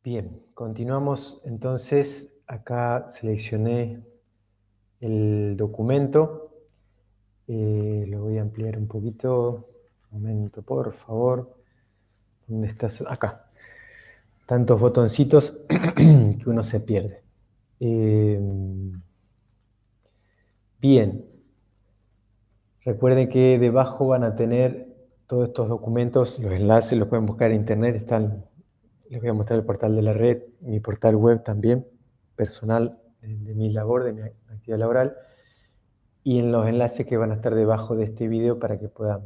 Bien, continuamos entonces. Acá seleccioné el documento. Lo voy a ampliar un poquito. Un momento, por favor. ¿Dónde estás? Acá. Tantos botoncitos que uno se pierde. Bien. Recuerden que debajo van a tener todos estos documentos, los enlaces los pueden buscar en internet. Les voy a mostrar el portal de la red, mi portal web también, personal de mi labor, de mi actividad laboral, y en los enlaces que van a estar debajo de este video para que puedan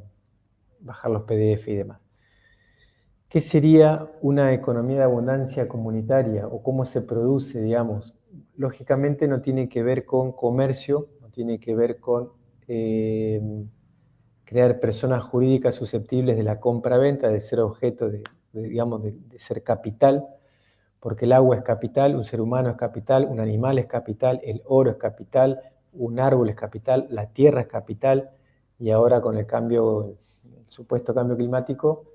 bajar los PDF y demás. ¿Qué sería una economía de abundancia comunitaria o cómo se produce, digamos? Lógicamente no tiene que ver con comercio, no tiene que ver con crear personas jurídicas susceptibles de la compra-venta, de ser objeto digamos, de ser capital, porque el agua es capital, un ser humano es capital, un animal es capital, el oro es capital, un árbol es capital, la tierra es capital, y ahora con el supuesto cambio climático,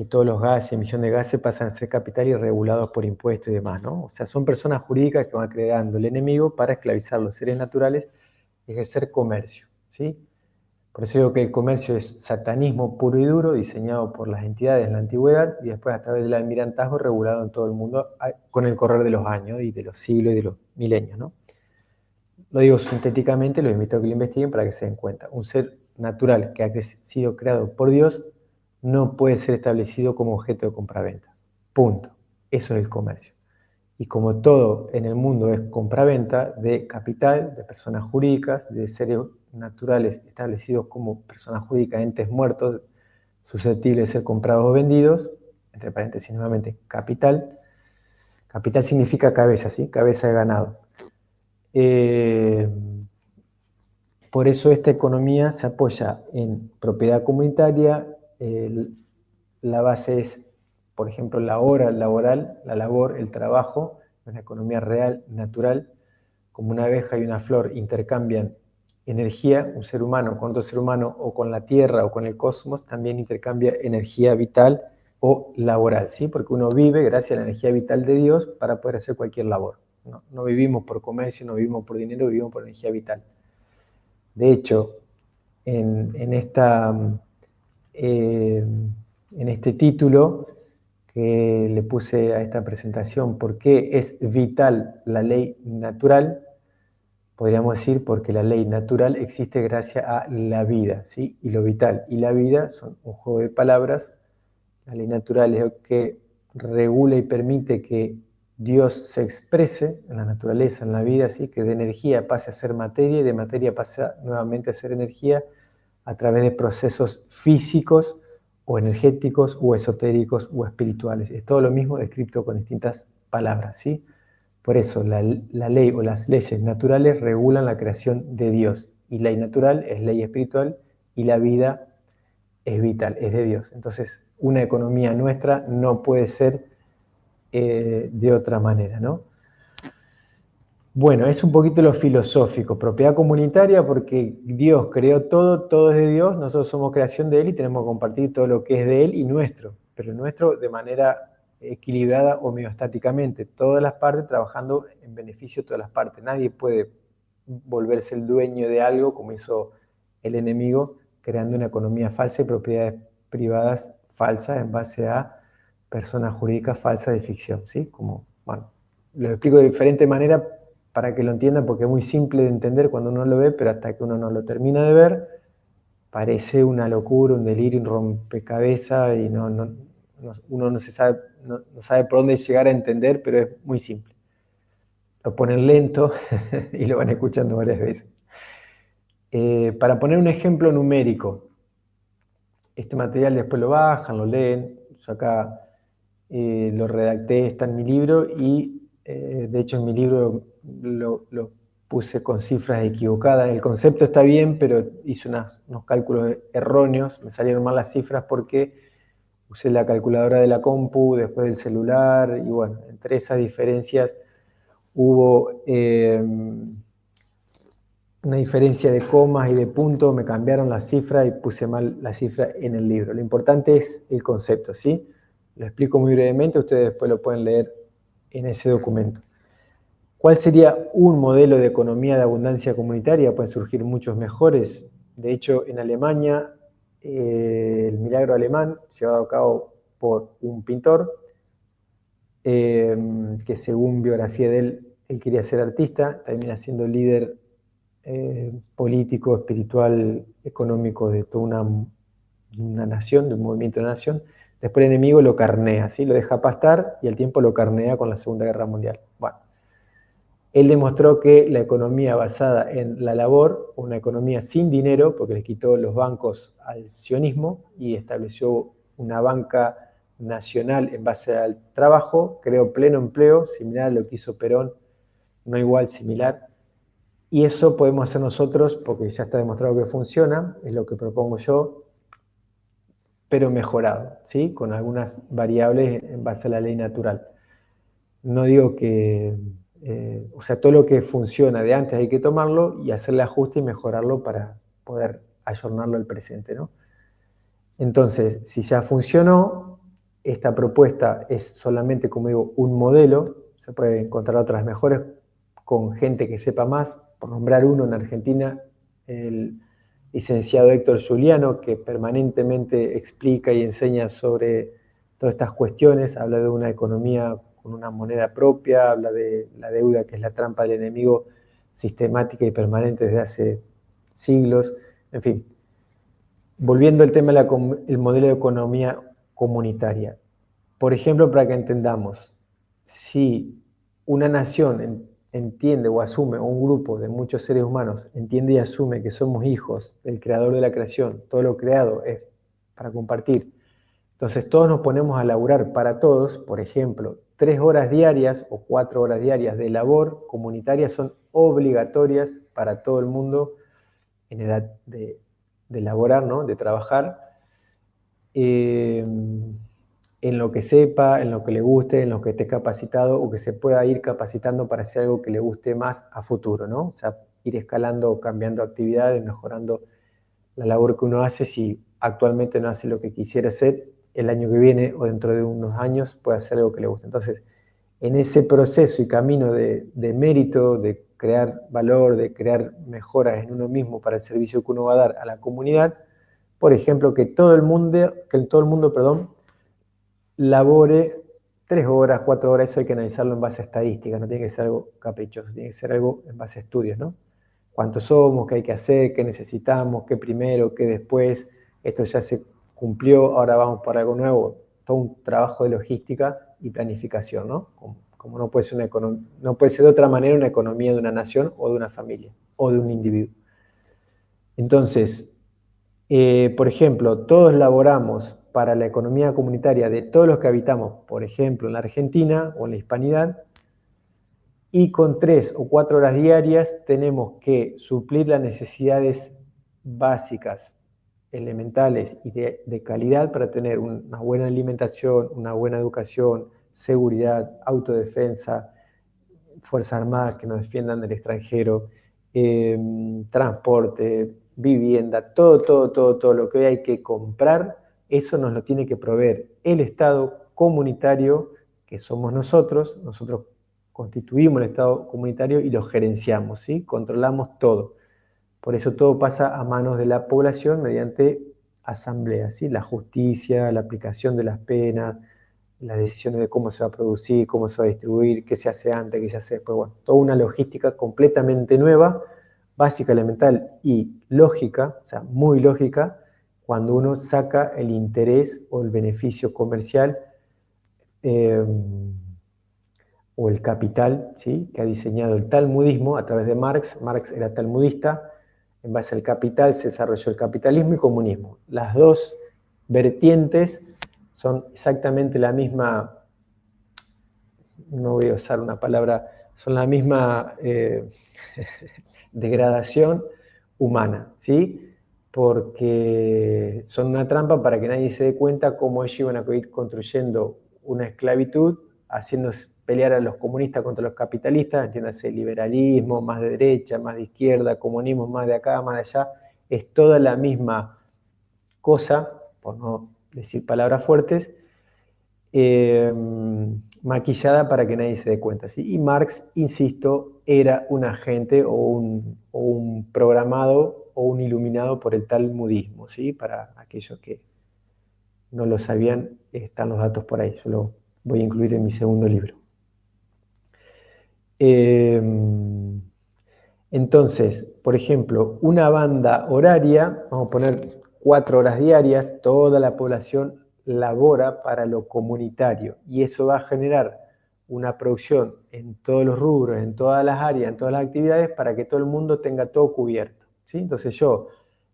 todos los gases, emisión de gases pasan a ser capital y regulados por impuestos y demás, ¿no? O sea, son personas jurídicas que van creando el enemigo para esclavizar a los seres naturales y ejercer comercio, ¿sí? Por eso digo que el comercio es satanismo puro y duro, diseñado por las entidades en la antigüedad y después a través del almirantazgo regulado en todo el mundo con el correr de los años y de los siglos y de los milenios, ¿no? Lo digo sintéticamente, los invito a que lo investiguen para que se den cuenta. Un ser natural que ha sido creado por Dios no puede ser establecido como objeto de compraventa. Punto. Eso es el comercio. Y como todo en el mundo es compraventa de capital, de personas jurídicas, de seres naturales establecidos como personas jurídicas, entes muertos, susceptibles de ser comprados o vendidos, entre paréntesis nuevamente, capital. Capital significa cabeza, ¿sí? Cabeza de ganado. Por eso esta economía se apoya en propiedad comunitaria. La base es, por ejemplo, la hora laboral, la labor, el trabajo, una economía real, natural. Como una abeja y una flor intercambian energía, un ser humano con otro ser humano o con la Tierra o con el cosmos, también intercambia energía vital o laboral, ¿sí? Porque uno vive gracias a la energía vital de Dios para poder hacer cualquier labor. No vivimos por comercio, no vivimos por dinero, vivimos por energía vital. De hecho, en este título que le puse a esta presentación, ¿por qué es vital la ley natural? Podríamos decir porque la ley natural existe gracias a la vida, ¿sí? Y lo vital y la vida son un juego de palabras. La ley natural es lo que regula y permite que Dios se exprese en la naturaleza, en la vida, ¿sí? Que de energía pase a ser materia y de materia pase nuevamente a ser energía a través de procesos físicos o energéticos o esotéricos o espirituales. Es todo lo mismo descrito con distintas palabras, ¿sí? Por eso la ley o las leyes naturales regulan la creación de Dios y ley natural es ley espiritual y la vida es vital, es de Dios. Entonces, una economía nuestra no puede ser de otra manera, ¿no? Bueno, es un poquito lo filosófico, propiedad comunitaria porque Dios creó todo, todo es de Dios, nosotros somos creación de Él y tenemos que compartir todo lo que es de Él y nuestro, pero nuestro de manera equilibrada homeostáticamente, todas las partes trabajando en beneficio de todas las partes. Nadie puede volverse el dueño de algo como hizo el enemigo, creando una economía falsa y propiedades privadas falsas en base a personas jurídicas falsas de ficción, ¿sí? Como, bueno, lo explico de diferente manera para que lo entiendan, porque es muy simple de entender cuando uno lo ve, pero hasta que uno no lo termina de ver, parece una locura, un delirio, un rompecabezas, y uno no sabe por dónde llegar a entender, pero es muy simple. Lo ponen lento y lo van escuchando varias veces. Para poner un ejemplo numérico, este material después lo bajan, lo leen, yo acá lo redacté, está en mi libro y de hecho en mi libro lo puse con cifras equivocadas. El concepto está bien, pero hice unos cálculos erróneos, me salieron mal las cifras porque usé la calculadora de la compu, después del celular, y bueno, entre esas diferencias hubo una diferencia de comas y de puntos, me cambiaron las cifras y puse mal la cifra en el libro. Lo importante es el concepto, ¿sí? Lo explico muy brevemente, ustedes después lo pueden leer en ese documento. ¿Cuál sería un modelo de economía de abundancia comunitaria? Pueden surgir muchos mejores. De hecho, en Alemania, el milagro alemán, llevado a cabo por un pintor, que según biografía de él quería ser artista, termina siendo líder político, espiritual, económico de toda una nación, de un movimiento de nación. Después el enemigo lo carnea, ¿sí? Lo deja pastar y al tiempo lo carnea con la Segunda Guerra Mundial. Bueno, él demostró que la economía basada en la labor, una economía sin dinero, porque le quitó los bancos al sionismo y estableció una banca nacional en base al trabajo, creó pleno empleo, similar a lo que hizo Perón, no igual, similar. Y eso podemos hacer nosotros, porque ya está demostrado que funciona, es lo que propongo yo, pero mejorado, ¿sí? Con algunas variables en base a la ley natural. No digo que, o sea, todo lo que funciona de antes hay que tomarlo y hacerle ajuste y mejorarlo para poder ayornarlo al presente, ¿no? Entonces, si ya funcionó, esta propuesta es solamente, como digo, un modelo, se puede encontrar otras mejores con gente que sepa más. Por nombrar uno en Argentina, el licenciado Héctor Juliano, que permanentemente explica y enseña sobre todas estas cuestiones, habla de una economía con una moneda propia, habla de la deuda, que es la trampa del enemigo, sistemática y permanente desde hace siglos, en fin. Volviendo al tema del modelo de economía comunitaria. Por ejemplo, para que entendamos, si una nación entiende o asume, o un grupo de muchos seres humanos entiende y asume que somos hijos del creador de la creación, todo lo creado es para compartir, entonces todos nos ponemos a laburar para todos, por ejemplo, 3 horas diarias o 4 horas diarias de labor comunitaria son obligatorias para todo el mundo en edad de laborar, ¿no? De trabajar. En lo que sepa, en lo que le guste, en lo que esté capacitado o que se pueda ir capacitando para hacer algo que le guste más a futuro, ¿no? O sea, ir escalando o cambiando actividades, mejorando la labor que uno hace. Si actualmente no hace lo que quisiera hacer, el año que viene o dentro de unos años puede hacer algo que le guste. Entonces, en ese proceso y camino de mérito, de crear valor, de crear mejoras en uno mismo para el servicio que uno va a dar a la comunidad, por ejemplo, que todo el mundo, perdón, labore 3 horas, 4 horas, eso hay que analizarlo en base a estadísticas, no tiene que ser algo caprichoso, tiene que ser algo en base a estudios, ¿no? ¿Cuántos somos? ¿Qué hay que hacer? ¿Qué necesitamos? ¿Qué primero? ¿Qué después? Esto ya se cumplió, ahora vamos por algo nuevo. Todo un trabajo de logística y planificación, ¿no? Como no puede ser no puede ser de otra manera una economía de una nación o de una familia o de un individuo. Entonces, por ejemplo, todos laboramos para la economía comunitaria de todos los que habitamos, por ejemplo, en la Argentina o en la Hispanidad, y con 3 o 4 horas diarias tenemos que suplir las necesidades básicas, elementales y de calidad para tener una buena alimentación, una buena educación, seguridad, autodefensa, Fuerzas Armadas que nos defiendan del extranjero, transporte, vivienda, todo lo que hoy hay que comprar, eso nos lo tiene que proveer el Estado comunitario, que somos nosotros constituimos el Estado comunitario y lo gerenciamos, ¿sí? Controlamos todo. Por eso todo pasa a manos de la población mediante asambleas, ¿sí? La justicia, la aplicación de las penas, las decisiones de cómo se va a producir, cómo se va a distribuir, qué se hace antes, qué se hace después. Bueno, toda una logística completamente nueva, básica, elemental y lógica, o sea, muy lógica, cuando uno saca el interés o el beneficio comercial o el capital, ¿sí? Que ha diseñado el talmudismo a través de Marx. Marx era talmudista, en base al capital se desarrolló el capitalismo y comunismo. Las dos vertientes son exactamente la misma, no voy a usar una palabra, son la misma degradación humana, ¿sí? Porque son una trampa para que nadie se dé cuenta cómo ellos iban a ir construyendo una esclavitud, haciendo pelear a los comunistas contra los capitalistas, entiéndase, liberalismo, más de derecha, más de izquierda, comunismo más de acá, más de allá, es toda la misma cosa, por no decir palabras fuertes. maquillada para que nadie se dé cuenta, ¿sí? Y Marx, insisto, era un agente o un programado o un iluminado por el talmudismo, ¿sí? Para aquellos que no lo sabían, están los datos por ahí, yo lo voy a incluir en mi segundo libro. Entonces, por ejemplo, una banda horaria, vamos a poner 4 horas diarias, toda la población labora para lo comunitario y eso va a generar una producción en todos los rubros, en todas las áreas, en todas las actividades para que todo el mundo tenga todo cubierto, ¿sí? Entonces yo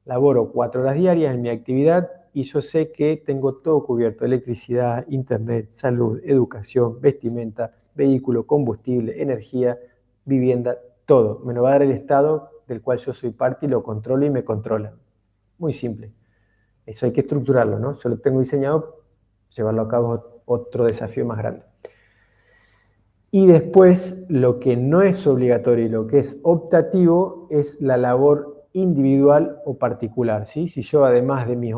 laboro 4 horas diarias en mi actividad y yo sé que tengo todo cubierto: electricidad, internet, salud, educación, vestimenta, vehículo, combustible, energía, vivienda, todo. Me lo va a dar el Estado del cual yo soy parte y lo controlo y me controla. Muy simple. Eso hay que estructurarlo, ¿no? Yo lo tengo diseñado, llevarlo a cabo es otro desafío más grande. Y después, lo que no es obligatorio y lo que es optativo es la labor individual o particular, ¿sí? Si yo, además de mis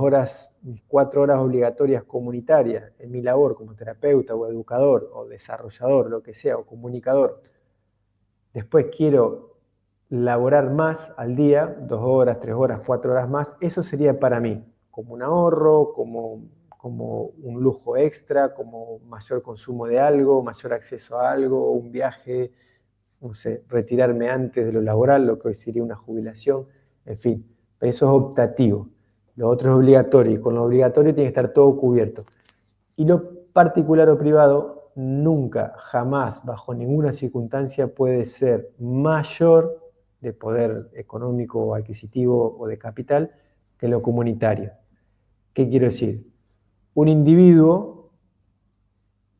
4 horas obligatorias comunitarias en mi labor como terapeuta o educador o desarrollador, lo que sea, o comunicador, después quiero laborar más al día, 2 horas, 3 horas, 4 horas más, eso sería para mí como un ahorro, como un lujo extra, como mayor consumo de algo, mayor acceso a algo, un viaje, no sé, retirarme antes de lo laboral, lo que hoy sería una jubilación, en fin, pero eso es optativo. Lo otro es obligatorio y con lo obligatorio tiene que estar todo cubierto. Y lo particular o privado nunca, jamás, bajo ninguna circunstancia puede ser mayor de poder económico o adquisitivo o de capital que lo comunitario. ¿Qué quiero decir? Un individuo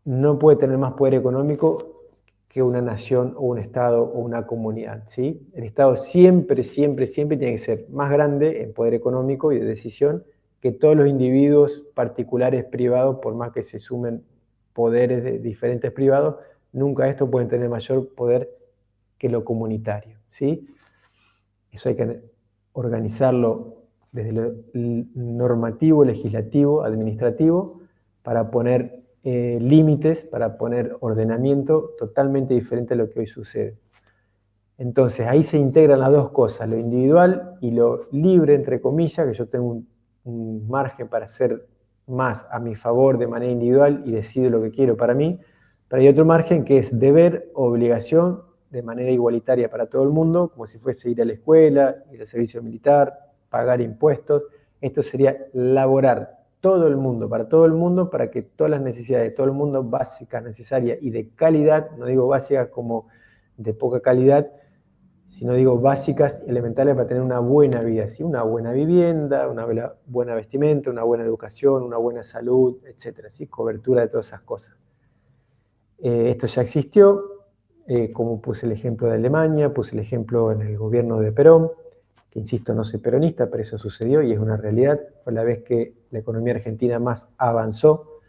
no puede tener más poder económico que una nación o un Estado o una comunidad, ¿sí? El Estado siempre, siempre, siempre tiene que ser más grande en poder económico y de decisión que todos los individuos particulares privados, por más que se sumen poderes de diferentes privados, nunca estos pueden tener mayor poder que lo comunitario, ¿sí? Eso hay que organizarlo desde lo normativo, legislativo, administrativo, para poner límites, para poner ordenamiento totalmente diferente a lo que hoy sucede. Entonces ahí se integran las dos cosas, lo individual y lo libre, entre comillas, que yo tengo un margen para hacer más a mi favor de manera individual y decido lo que quiero para mí, pero hay otro margen que es deber, obligación, de manera igualitaria para todo el mundo, como si fuese ir a la escuela, ir al servicio militar, pagar impuestos. Esto sería laborar todo el mundo, para que todas las necesidades de todo el mundo, básicas, necesarias y de calidad, no digo básicas como de poca calidad, sino digo básicas y elementales para tener una buena vida, ¿sí? Una buena vivienda, una buena vestimenta, una buena educación, una buena salud, etc., ¿sí? Cobertura de todas esas cosas. Esto ya existió, como puse el ejemplo de Alemania, puse el ejemplo en el gobierno de Perón, que insisto, no soy peronista, pero eso sucedió y es una realidad. Fue la vez que la economía argentina más avanzó.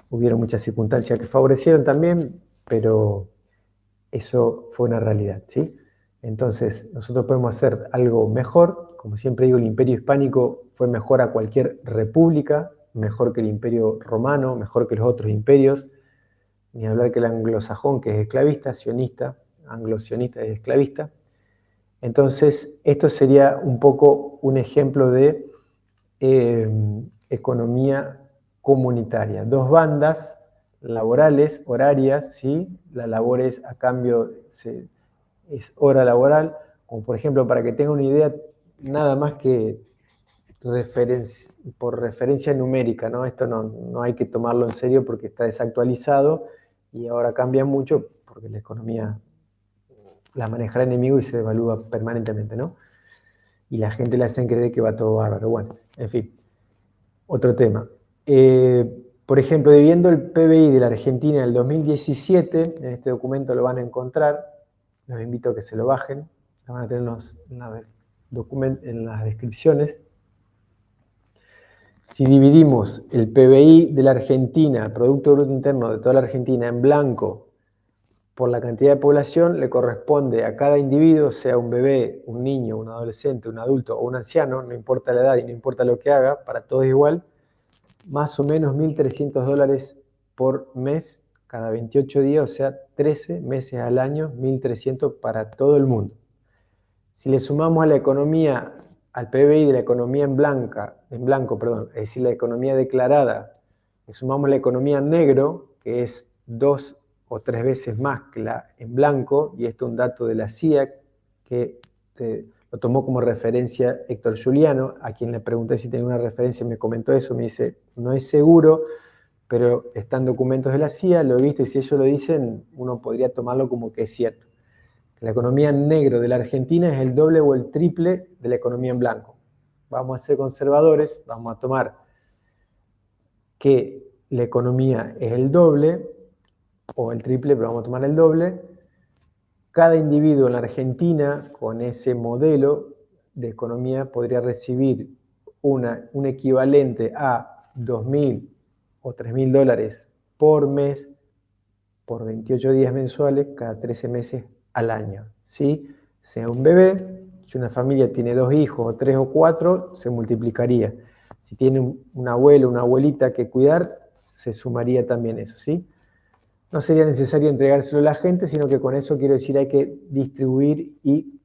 Hubieron muchas circunstancias que favorecieron también, pero eso fue una realidad, ¿sí? Entonces, nosotros podemos hacer algo mejor. Como siempre digo, el imperio hispánico fue mejor a cualquier república, mejor que el imperio romano, mejor que los otros imperios, ni hablar que el anglosajón, que es esclavista, sionista, anglo-sionista es esclavista. Entonces, esto sería un poco un ejemplo de economía comunitaria. Dos bandas laborales, horarias, ¿sí? La labor es a cambio, es hora laboral, como por ejemplo, para que tenga una idea, nada más que por referencia numérica, ¿no? Esto no hay que tomarlo en serio porque está desactualizado y ahora cambia mucho porque la economía la maneja el enemigo y se devalúa permanentemente, ¿no? Y la gente le hacen creer que va todo bárbaro. Bueno, en fin, otro tema. Por ejemplo, dividiendo el PBI de la Argentina del 2017, en este documento lo van a encontrar, los invito a que se lo bajen, lo van a tener en las descripciones. Si dividimos el PBI de la Argentina, el Producto Bruto Interno de toda la Argentina, en blanco, por la cantidad de población, le corresponde a cada individuo, sea un bebé, un niño, un adolescente, un adulto o un anciano, no importa la edad y no importa lo que haga, para todos igual, más o menos $1.300 por mes cada 28 días, o sea, 13 meses al año, 1.300 para todo el mundo. Si le sumamos a la economía, al PBI de la economía en blanco, es decir, la economía declarada, le sumamos la economía en negro, que es 2 o 3 veces más que la en blanco, y esto es un dato de la CIA, que lo tomó como referencia Héctor Juliano, a quien le pregunté si tenía una referencia, me comentó eso, me dice, no es seguro, pero están documentos de la CIA, lo he visto, y si ellos lo dicen, uno podría tomarlo como que es cierto. La economía en negro de la Argentina es el doble o el triple de la economía en blanco. Vamos a ser conservadores, vamos a tomar que la economía es el doble o el triple, pero vamos a tomar el doble. Cada individuo en la Argentina con ese modelo de economía podría recibir un equivalente a 2.000 o 3.000 dólares por mes por 28 días mensuales cada 13 meses al año. ¿Sí? Sea un bebé, si una familia tiene 2 hijos, o 3 o 4, se multiplicaría. Si tiene un abuelo, una abuelita que cuidar, se sumaría también eso, ¿sí? No sería necesario entregárselo a la gente, sino que con eso quiero decir hay que distribuir y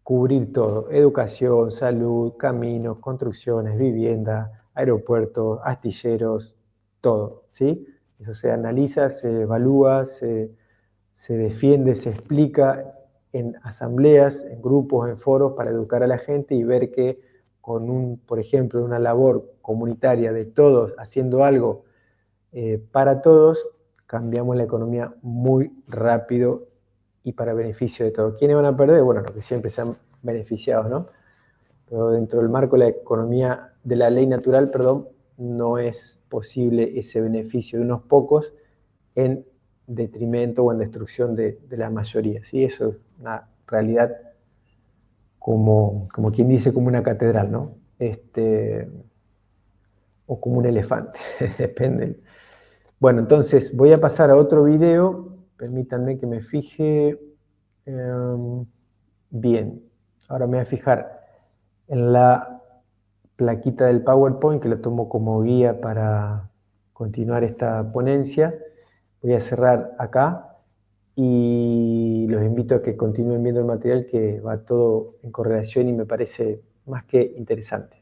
cubrir todo. Educación, salud, caminos, construcciones, vivienda, aeropuertos, astilleros, todo, ¿sí? Eso se analiza, se evalúa, se defiende, se explica en asambleas, en grupos, en foros para educar a la gente y ver que con por ejemplo, una labor comunitaria de todos haciendo algo para todos, cambiamos la economía muy rápido y para beneficio de todos. ¿Quiénes van a perder? Bueno, los que siempre se han beneficiado, ¿no? Pero dentro del marco de la economía, de la ley natural, perdón, no es posible ese beneficio de unos pocos en detrimento o en destrucción de la mayoría, ¿sí? Eso es una realidad como quien dice, como una catedral, ¿no? O como un elefante, depende. Bueno, entonces voy a pasar a otro video, permítanme que me fije. Bien, ahora me voy a fijar en la plaquita del PowerPoint, que lo tomo como guía para continuar esta ponencia. Voy a cerrar acá y los invito a que continúen viendo el material, que va todo en correlación y me parece más que interesante.